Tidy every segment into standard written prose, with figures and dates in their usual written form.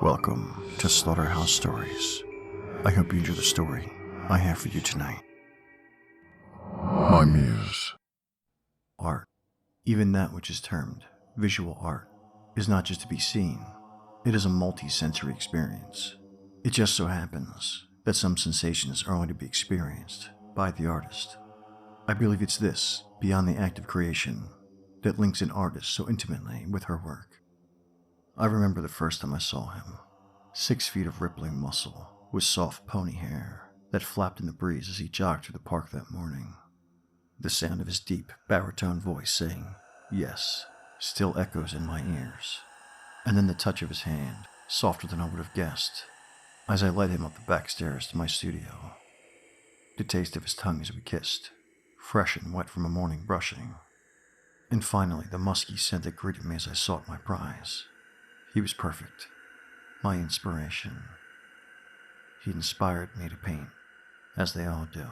Welcome to Slaughterhouse Stories. I hope you enjoy the story I have for you tonight. My Muse. Art, even that which is termed visual art, is not just to be seen. It is a multi-sensory experience. It just so happens that some sensations are only to be experienced by the artist. I believe it's this, beyond the act of creation, that links an artist so intimately with her work. I remember the first time I saw him. 6 feet of rippling muscle with soft pony hair that flapped in the breeze as he jogged through the park that morning. The sound of his deep, baritone voice saying, "Yes," still echoes in my ears. And then the touch of his hand, softer than I would have guessed, as I led him up the back stairs to my studio. The taste of his tongue as we kissed, fresh and wet from a morning brushing. And finally, the musky scent that greeted me as I sought my prize. He was perfect. My inspiration. He inspired me to paint, as they all do.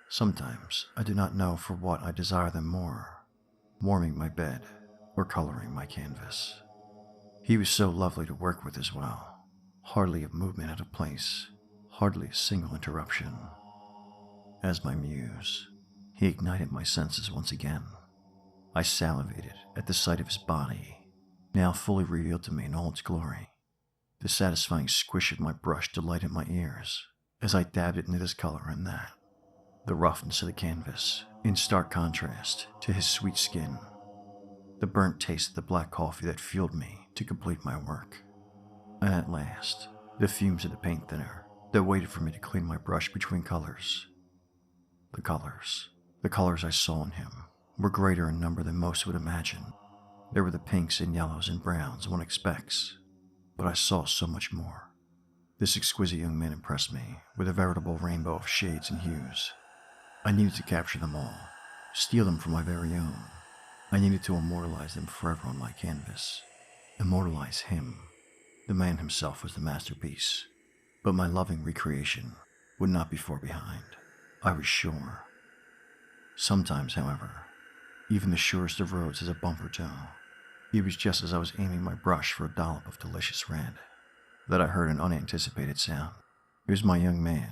Sometimes I do not know for what I desire them more, warming my bed or coloring my canvas. He was so lovely to work with as well. Hardly a movement out of place, hardly a single interruption. As my muse, he ignited my senses once again. I salivated at the sight of his body, now fully revealed to me in all its glory. The satisfying squish of my brush delighted my ears as I dabbed it into this color and that. The roughness of the canvas, in stark contrast to his sweet skin. The burnt taste of the black coffee that fueled me to complete my work. And at last, the fumes of the paint thinner that waited for me to clean my brush between colors. The colors I saw in him were greater in number than most would imagine. There were the pinks and yellows and browns one expects, but I saw so much more. This exquisite young man impressed me with a veritable rainbow of shades and hues. I needed to capture them all, steal them for my very own. I needed to immortalize them forever on my canvas. Immortalize him. The man himself was the masterpiece, but my loving recreation would not be far behind. I was sure. Sometimes, however, even the surest of roads has a bump or two. It was just as I was aiming my brush for a dollop of delicious red that I heard an unanticipated sound. It was my young man.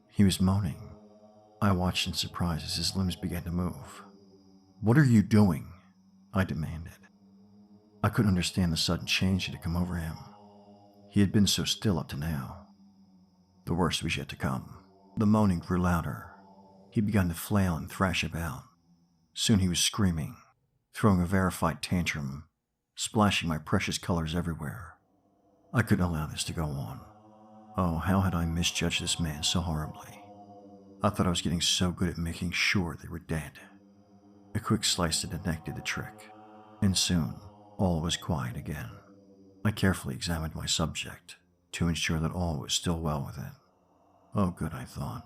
He was moaning. I watched in surprise as his limbs began to move. "What are you doing?" I demanded. I couldn't understand the sudden change that had come over him. He had been so still up to now. The worst was yet to come. The moaning grew louder. He began to flail and thrash about. Soon he was screaming, throwing a verified tantrum, splashing my precious colors everywhere. I couldn't allow this to go on. Oh, how had I misjudged this man so horribly? I thought I was getting so good at making sure they were dead. A quick slice to the neck did the trick, and soon all was quiet again. I carefully examined my subject to ensure that all was still well with it. Oh good, I thought.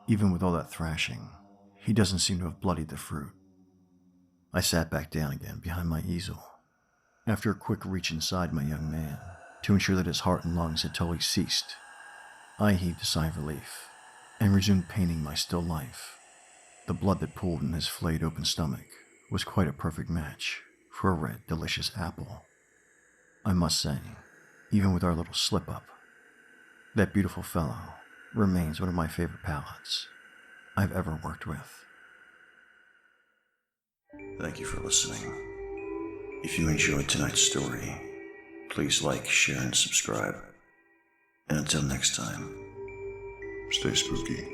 Even with all that thrashing, he doesn't seem to have bloodied the fruit. I sat back down again behind my easel. After a quick reach inside my young man, to ensure that his heart and lungs had totally ceased, I heaved a sigh of relief, and resumed painting my still life. The blood that pooled in his flayed open stomach was quite a perfect match for a red, delicious apple. I must say, even with our little slip-up, that beautiful fellow remains one of my favorite palettes I've ever worked with. Thank you for listening. If you enjoyed tonight's story, please like, share, and subscribe. And until next time, Stay spooky.